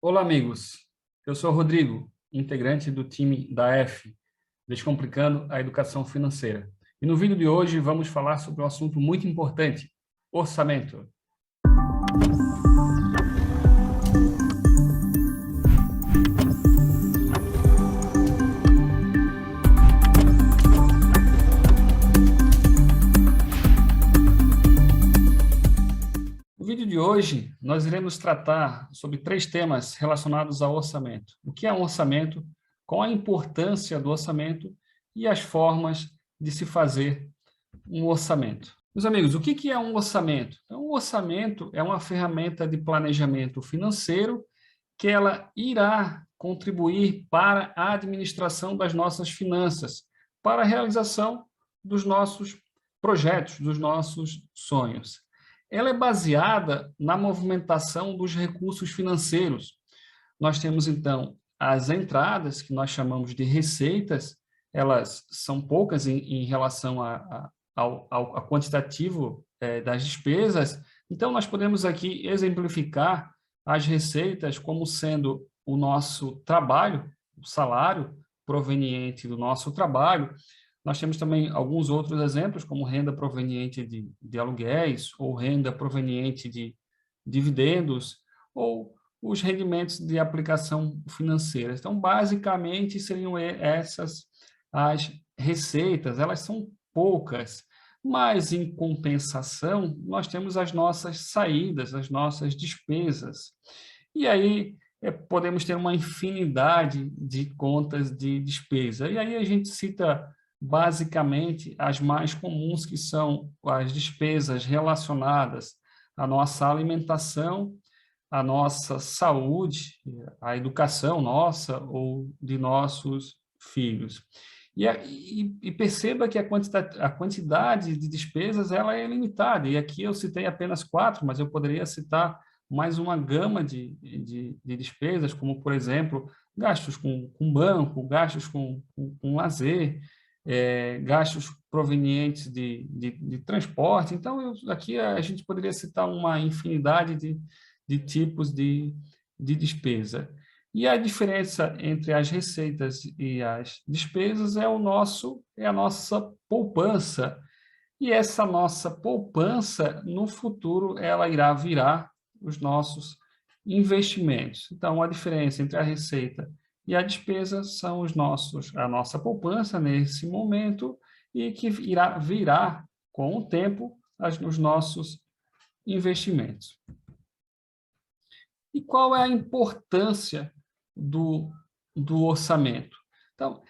Olá, amigos. Eu sou o Rodrigo, integrante do time da F, Descomplicando a Educação Financeira. E no vídeo de hoje vamos falar sobre um assunto muito importante: orçamento. No vídeo de hoje, nós iremos tratar sobre 3 temas relacionados ao orçamento. O que é um orçamento, qual a importância do orçamento e as formas de se fazer um orçamento. Meus amigos, o que é um orçamento? Então, um orçamento é uma ferramenta de planejamento financeiro que ela irá contribuir para a administração das nossas finanças, para a realização dos nossos projetos, dos nossos sonhos. Ela é baseada na movimentação dos recursos financeiros. Nós temos, então, as entradas, que nós chamamos de receitas, elas são poucas em relação ao quantitativo das despesas. Então, nós podemos aqui exemplificar as receitas como sendo o nosso trabalho, o salário proveniente do nosso trabalho. Nós temos também alguns outros exemplos, como renda proveniente de aluguéis, ou renda proveniente de dividendos, ou os rendimentos de aplicação financeira. Então, basicamente, seriam essas as receitas. Elas são poucas, mas, em compensação, nós temos as nossas saídas, as nossas despesas. E aí, podemos ter uma infinidade de contas de despesa. E aí a gente cita basicamente as mais comuns, que são as despesas relacionadas à nossa alimentação, à nossa saúde, à educação nossa ou de nossos filhos. E perceba que a quantidade de despesas ela é limitada, e aqui eu citei apenas 4, mas eu poderia citar mais uma gama de despesas, como, por exemplo, gastos com banco, gastos com lazer, gastos provenientes de transporte. Então, aqui a gente poderia citar uma infinidade de tipos de despesa. E a diferença entre as receitas e as despesas é a nossa poupança. E essa nossa poupança, no futuro, ela irá virar os nossos investimentos. Então, a diferença entre a receita e a despesa são a nossa poupança nesse momento, e que irá virar, com o tempo, os nossos investimentos. E qual é a importância do orçamento? Então,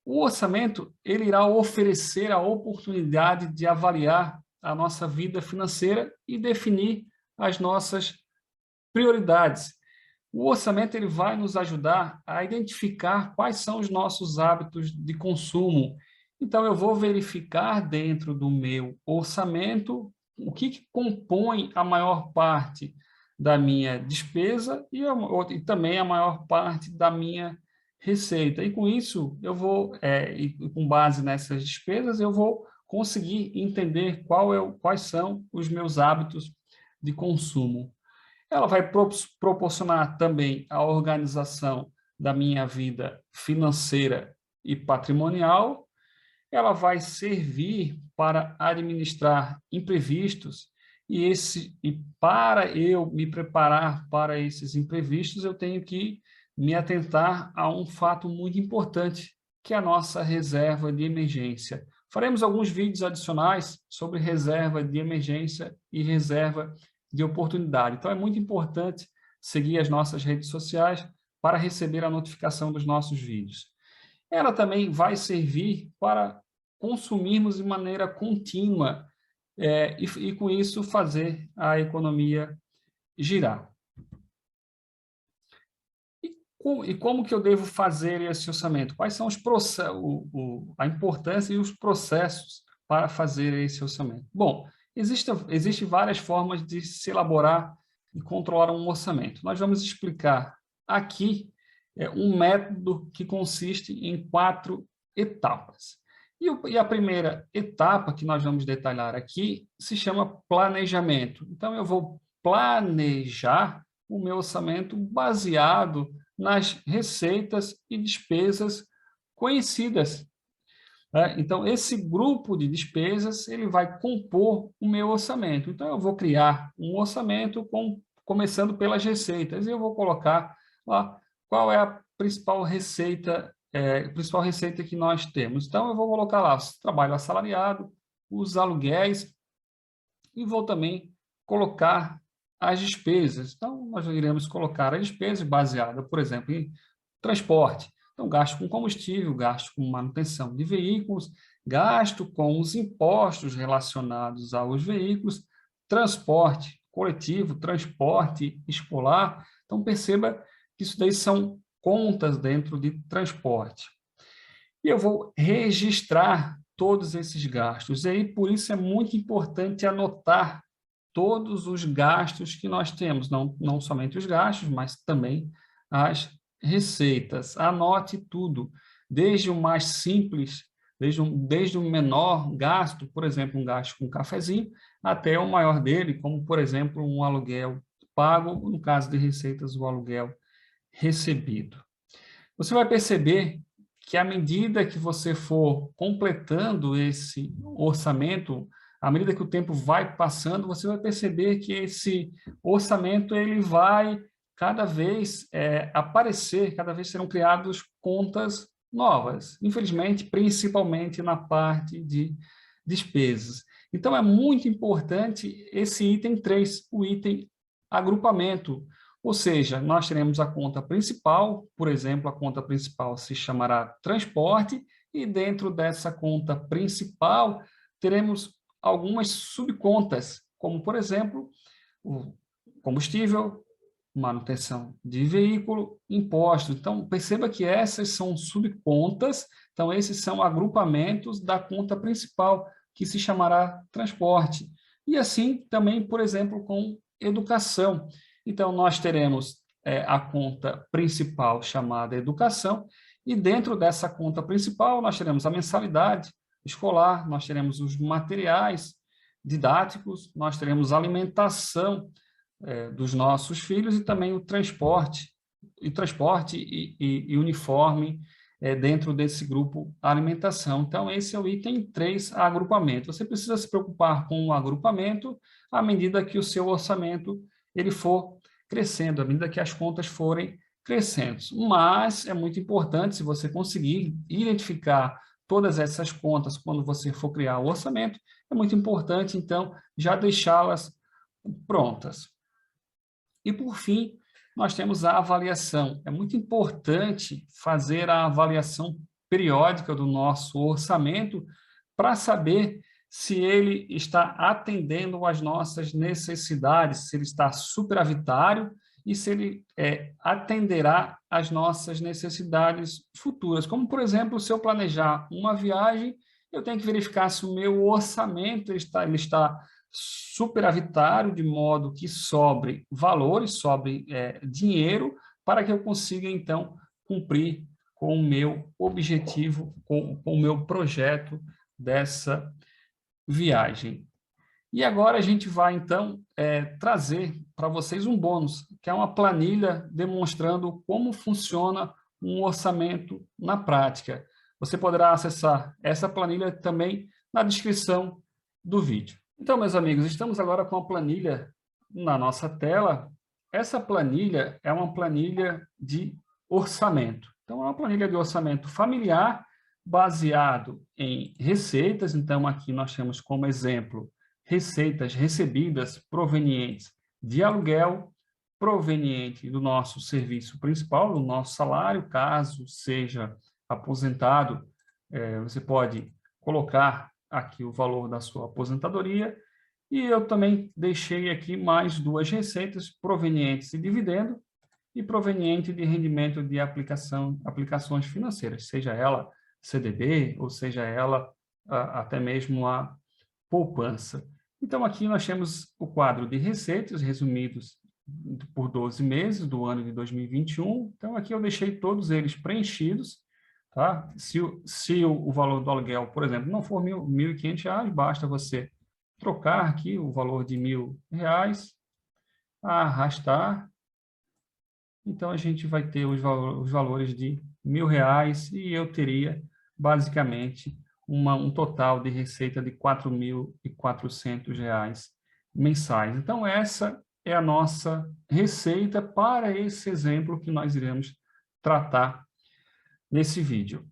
o orçamento ele irá oferecer a oportunidade de avaliar a nossa vida financeira e definir as nossas prioridades. O orçamento ele vai nos ajudar a identificar quais são os nossos hábitos de consumo. Então, eu vou verificar dentro do meu orçamento o que compõe a maior parte da minha despesa e também a maior parte da minha receita. E com isso, com base nessas despesas, eu vou conseguir entender quais são os meus hábitos de consumo. Ela vai proporcionar também a organização da minha vida financeira e patrimonial. Ela vai servir para administrar imprevistos, e para eu me preparar para esses imprevistos, eu tenho que me atentar a um fato muito importante, que é a nossa reserva de emergência. Faremos alguns vídeos adicionais sobre reserva de emergência e reserva de oportunidade. Então, é muito importante seguir as nossas redes sociais para receber a notificação dos nossos vídeos. Ela também vai servir para consumirmos de maneira contínua e com isso, fazer a economia girar. E como que eu devo fazer esse orçamento? Quais são os a importância e os processos para fazer esse orçamento? Bom, existem várias formas de se elaborar e controlar um orçamento. Nós vamos explicar aqui um método que consiste em 4 etapas. E a primeira etapa que nós vamos detalhar aqui se chama planejamento. Então, eu vou planejar o meu orçamento baseado nas receitas e despesas conhecidas, né? Então, esse grupo de despesas ele vai compor o meu orçamento. Então, eu vou criar um orçamento começando pelas receitas. E eu vou colocar lá qual é a principal receita que nós temos. Então, eu vou colocar lá o trabalho assalariado, os aluguéis, e vou também colocar as despesas. Então, nós iremos colocar as despesas baseadas, por exemplo, em transporte. Então, gasto com combustível, gasto com manutenção de veículos, gasto com os impostos relacionados aos veículos, transporte coletivo, transporte escolar. Então, perceba que isso daí são contas dentro de transporte. E eu vou registrar todos esses gastos. E aí, por isso é muito importante anotar todos os gastos que nós temos, não somente os gastos, mas também as receitas. Anote tudo, desde o mais simples, desde o menor gasto, por exemplo, um gasto com um cafezinho, até o maior dele, como, por exemplo, um aluguel pago, no caso de receitas, o aluguel recebido. Você vai perceber que à medida que você for completando esse orçamento, à medida que o tempo vai passando, você vai perceber que esse orçamento ele vai cada vez aparecer, cada vez serão criadas contas novas, infelizmente, principalmente na parte de despesas. Então, é muito importante esse item 3, o item agrupamento. Ou seja, nós teremos a conta principal, por exemplo, a conta principal se chamará transporte, e dentro dessa conta principal teremos algumas subcontas, como, por exemplo, o combustível, manutenção de veículo, imposto. Então, perceba que essas são subcontas, então esses são agrupamentos da conta principal, que se chamará transporte. E assim também, por exemplo, com educação. Então, nós teremos a conta principal chamada educação, e dentro dessa conta principal nós teremos a mensalidade escolar, nós teremos os materiais didáticos, nós teremos a alimentação dos nossos filhos e também o transporte e uniforme dentro desse grupo alimentação. Então, esse é o item 3, agrupamento. Você precisa se preocupar com o agrupamento à medida que o seu orçamento ele for crescendo, à medida que as contas forem crescendo. Mas é muito importante, se você conseguir identificar todas essas contas quando você for criar o orçamento, é muito importante, então, já deixá-las prontas. E, por fim, nós temos a avaliação. É muito importante fazer a avaliação periódica do nosso orçamento para saber se ele está atendendo às nossas necessidades, se ele está superavitário e se ele atenderá às nossas necessidades futuras. Como, por exemplo, se eu planejar uma viagem, eu tenho que verificar se o meu orçamento ele está superavitário, de modo que sobre valores, sobre dinheiro, para que eu consiga, então, cumprir com o meu objetivo, com o meu projeto dessa viagem. E agora a gente vai, então, trazer para vocês um bônus, que é uma planilha demonstrando como funciona um orçamento na prática. Você poderá acessar essa planilha também na descrição do vídeo. Então, meus amigos, estamos agora com a planilha na nossa tela. Essa planilha é uma planilha de orçamento. Então, é uma planilha de orçamento familiar baseado em receitas. Então, aqui nós temos como exemplo receitas recebidas provenientes de aluguel, proveniente do nosso serviço principal, do nosso salário. Caso seja aposentado, você pode colocar aqui o valor da sua aposentadoria, e eu também deixei aqui mais duas receitas provenientes de dividendo e proveniente de rendimento de aplicações financeiras, seja ela CDB ou seja ela até mesmo a poupança. Então, aqui nós temos o quadro de receitas, resumidos por 12 meses do ano de 2021. Então, aqui eu deixei todos eles preenchidos. Tá? Se o valor do aluguel, por exemplo, não for R$ 1.500, basta você trocar aqui o valor de R$ 1.000, arrastar então a gente vai ter os valores de R$ 1.000 e eu teria, basicamente, um total de receita de R$ 4.400 mensais. Então, essa é a nossa receita para esse exemplo que nós iremos tratar nesse vídeo.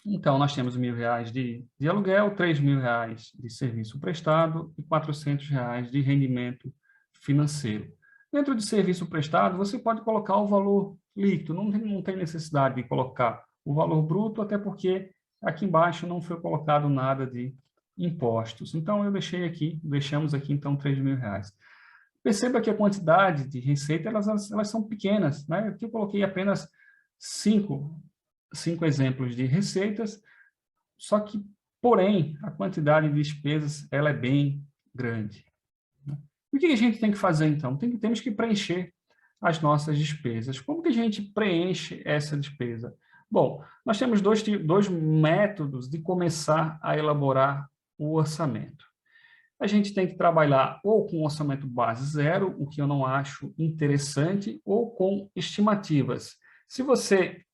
Então, nós temos R$ 1.000 de aluguel, R$ 3.000 de serviço prestado e R$ 400 de rendimento financeiro. Dentro de serviço prestado, você pode colocar o valor líquido, não tem necessidade de colocar o valor bruto, até porque aqui embaixo não foi colocado nada de impostos. Então, deixamos aqui, então, R$ 3.000. Perceba que a quantidade de receita, elas são pequenas, né? Aqui eu coloquei apenas cinco exemplos de receitas, só que, porém, a quantidade de despesas ela é bem grande. O que a gente tem que fazer, então? Temos que preencher as nossas despesas. Como que a gente preenche essa despesa? Bom, nós temos dois métodos de começar a elaborar o orçamento. A gente tem que trabalhar ou com orçamento base zero, o que eu não acho interessante, ou com estimativas. Se você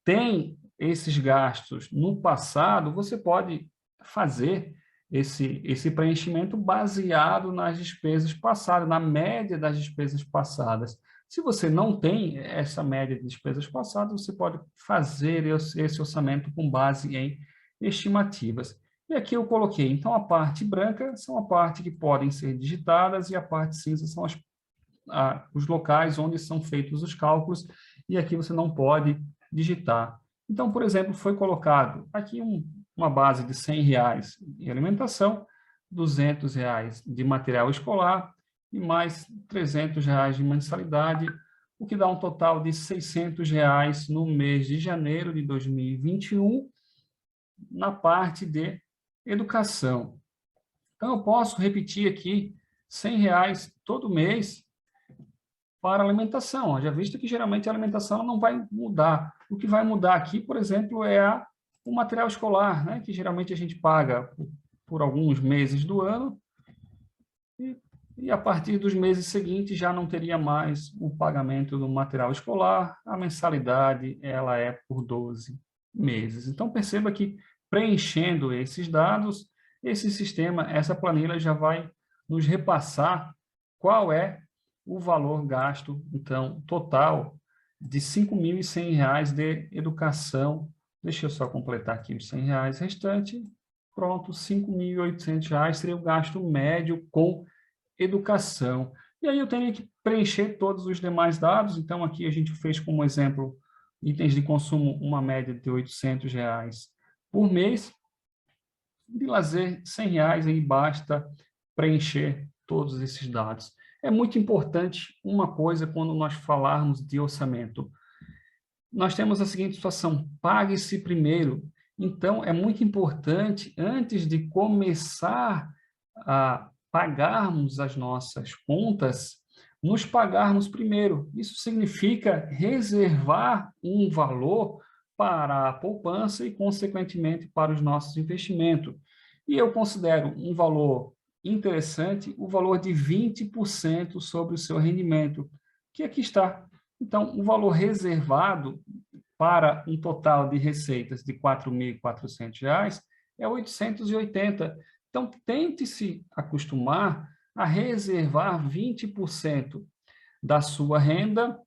tem esses gastos no passado, você pode fazer esse preenchimento baseado nas despesas passadas, na média das despesas passadas. Se você não tem essa média de despesas passadas, você pode fazer esse orçamento com base em estimativas. E aqui eu coloquei, então, a parte branca são a parte que podem ser digitadas e a parte cinza são os locais onde são feitos os cálculos, e aqui você não pode digitar. Então, por exemplo, foi colocado aqui uma base de R$ 100 em alimentação, R$ 200 de material escolar e mais R$ 300 de mensalidade, o que dá um total de R$ 600 no mês de janeiro de 2021, na parte de educação. Então, eu posso repetir aqui R$ 100 todo mês para alimentação. Já visto que geralmente a alimentação não vai mudar. O que vai mudar aqui, por exemplo, é o material escolar, né? Que geralmente a gente paga por alguns meses do ano e a partir dos meses seguintes já não teria mais o pagamento do material escolar. A mensalidade ela é por 12 meses. Então, perceba que preenchendo esses dados, esse sistema, essa planilha já vai nos repassar qual é o valor gasto, então, total de R$ 5.100 de educação. Deixa eu só completar aqui os R$ 100 restante. Pronto, R$ 5.800 seria o gasto médio com educação. E aí eu teria que preencher todos os demais dados. Então, aqui a gente fez como exemplo itens de consumo, uma média de R$ 800 por mês. De lazer, R$ 100, aí basta preencher todos esses dados. É muito importante uma coisa quando nós falarmos de orçamento. Nós temos a seguinte situação, pague-se primeiro. Então, é muito importante, antes de começar a pagarmos as nossas contas, nos pagarmos primeiro. Isso significa reservar um valor para a poupança e, consequentemente, para os nossos investimentos. E eu considero um valor interessante o valor de 20% sobre o seu rendimento, que aqui está. Então, o valor reservado para um total de receitas de R$ 4.400 é 880. Então, tente se acostumar a reservar 20% da sua renda,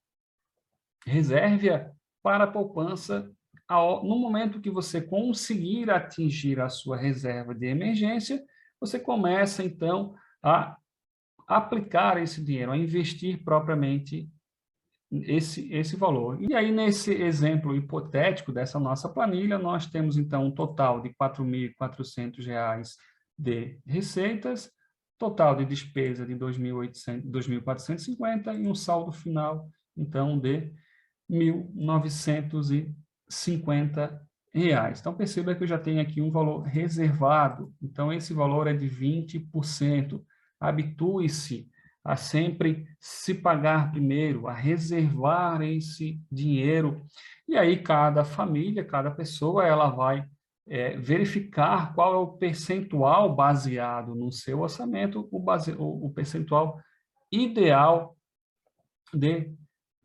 reserve-a para a poupança. No momento que você conseguir atingir a sua reserva de emergência, você começa, então, a aplicar esse dinheiro, a investir propriamente esse valor. E aí, nesse exemplo hipotético dessa nossa planilha, nós temos, então, um total de R$ 4.400 de receitas, total de despesa de R$ 2.450 e um saldo final, então, de R$ 1.950. Então, perceba que eu já tenho aqui um valor reservado. Então, esse valor é de 20%. Habitue-se a sempre se pagar primeiro, a reservar esse dinheiro. E aí, cada família, cada pessoa, ela vai verificar qual é o percentual baseado no seu orçamento, o percentual ideal de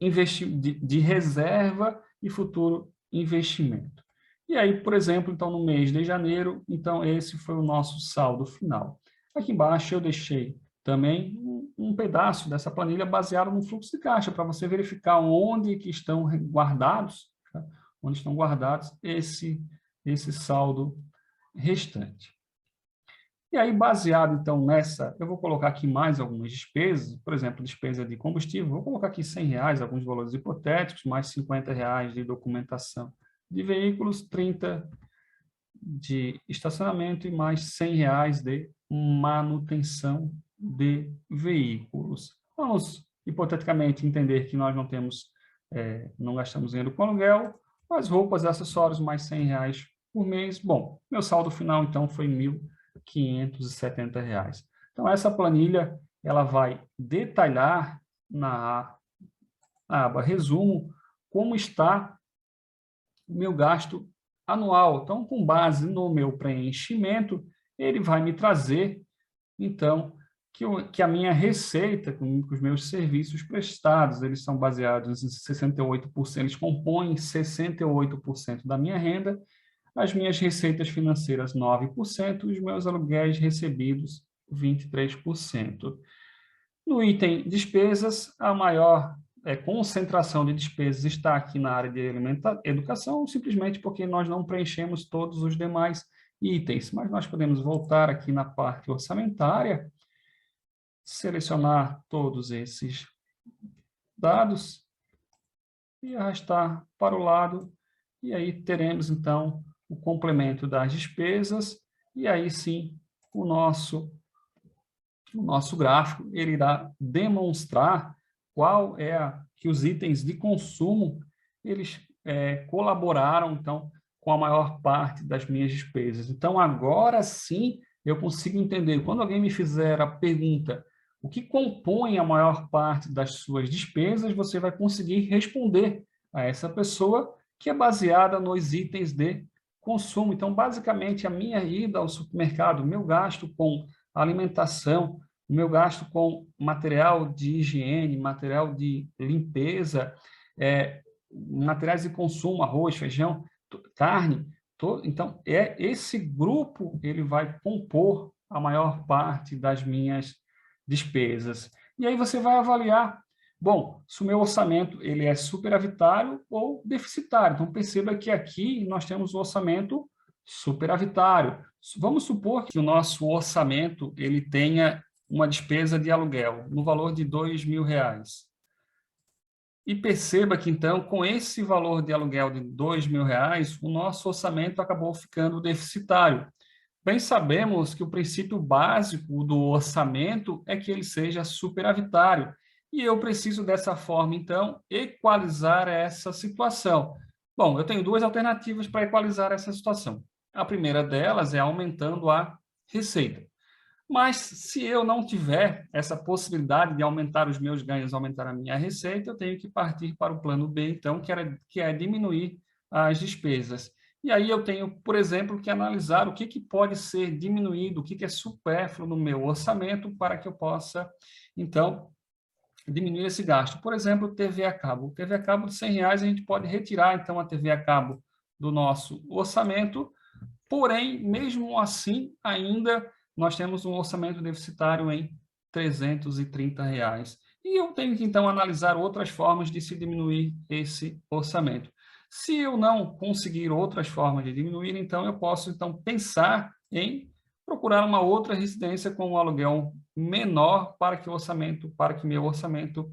de reserva e futuro investimento. E aí, por exemplo, então no mês de janeiro, então esse foi o nosso saldo final. Aqui embaixo eu deixei também um pedaço dessa planilha baseado no fluxo de caixa, para você verificar onde que estão guardados, tá? Onde estão guardados esse saldo restante. E aí, baseado, então, nessa, eu vou colocar aqui mais algumas despesas, por exemplo, despesa de combustível, vou colocar aqui R$100, alguns valores hipotéticos, mais R$50 de documentação de veículos, 30 de estacionamento e mais R$100 de manutenção de veículos. Vamos, hipoteticamente, entender que nós não temos, não gastamos dinheiro com aluguel, mas roupas e acessórios, mais R$100 por mês. Bom, meu saldo final, então, foi R$1.570. Então, essa planilha, ela vai detalhar na aba resumo como está o meu gasto anual. Então, com base no meu preenchimento, ele vai me trazer, então, que a minha receita com os meus serviços prestados, eles são baseados em 68%, eles compõem 68% da minha renda, as minhas receitas financeiras 9%, os meus aluguéis recebidos 23%. No item despesas, a maior concentração de despesas está aqui na área de educação, simplesmente porque nós não preenchemos todos os demais itens, mas nós podemos voltar aqui na parte orçamentária, selecionar todos esses dados e arrastar para o lado, e aí teremos, então, o complemento das despesas, e aí sim o nosso gráfico ele irá demonstrar qual é que os itens de consumo eles colaboraram, então, com a maior parte das minhas despesas. Então, agora sim, eu consigo entender. Quando alguém me fizer a pergunta, o que compõe a maior parte das suas despesas, você vai conseguir responder a essa pessoa, que é baseada nos itens de consumo. Então, basicamente, a minha ida ao supermercado, o meu gasto com alimentação, o meu gasto com material de higiene, material de limpeza, materiais de consumo, arroz, feijão, carne. Então, esse grupo ele vai compor a maior parte das minhas despesas. E aí você vai avaliar, bom, se o meu orçamento ele é superavitário ou deficitário. Então, perceba que aqui nós temos o orçamento superavitário. Vamos supor que o nosso orçamento ele tenha uma despesa de aluguel no valor de R$2.000. E perceba que, então, com esse valor de aluguel de R$2.000, o nosso orçamento acabou ficando deficitário. Bem sabemos que o princípio básico do orçamento é que ele seja superavitário. E eu preciso, dessa forma, então, equalizar essa situação. Bom, eu tenho duas alternativas para equalizar essa situação. A primeira delas é aumentando a receita. Mas, se eu não tiver essa possibilidade de aumentar os meus ganhos, aumentar a minha receita, eu tenho que partir para o plano B, então, que é diminuir as despesas. E aí eu tenho, por exemplo, que analisar o que pode ser diminuído, o que é supérfluo no meu orçamento para que eu possa, então, diminuir esse gasto. Por exemplo, TV a cabo. TV a cabo de R$100, a gente pode retirar, então, a TV a cabo do nosso orçamento, porém, mesmo assim, ainda nós temos um orçamento deficitário em R$330. E eu tenho que, então, analisar outras formas de se diminuir esse orçamento. Se eu não conseguir outras formas de diminuir, então, eu posso pensar em procurar uma outra residência com um aluguel menor para que meu orçamento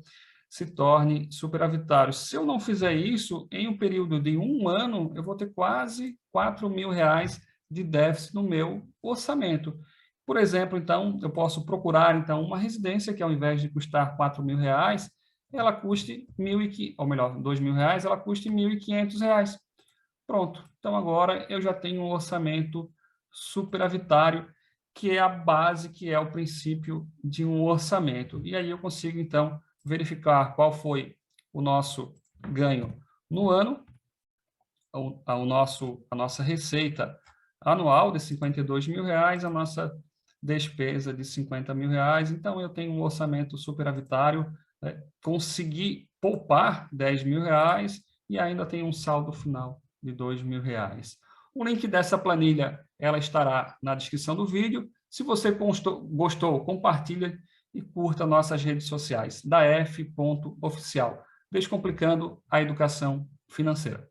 se torne superavitário. Se eu não fizer isso, em um período de 1 ano, eu vou ter quase R$4.000 de déficit no meu orçamento. Por exemplo, então, eu posso procurar então uma residência que, ao invés de custar R$4.000, ela custe R$2.000, ela custe R$1.500. Pronto. Então, agora eu já tenho um orçamento superavitário, que é a base, que é o princípio de um orçamento. E aí eu consigo, então, verificar qual foi o nosso ganho no ano, a nossa receita anual de R$52.000, a nossa despesa de R$50.000. Então, eu tenho um orçamento superavitário, consegui poupar R$10.000 e ainda tem um saldo final de R$2.000. O link dessa planilha ela estará na descrição do vídeo. Se você gostou, compartilhe e curta nossas redes sociais, daef.oficial, Descomplicando a Educação Financeira.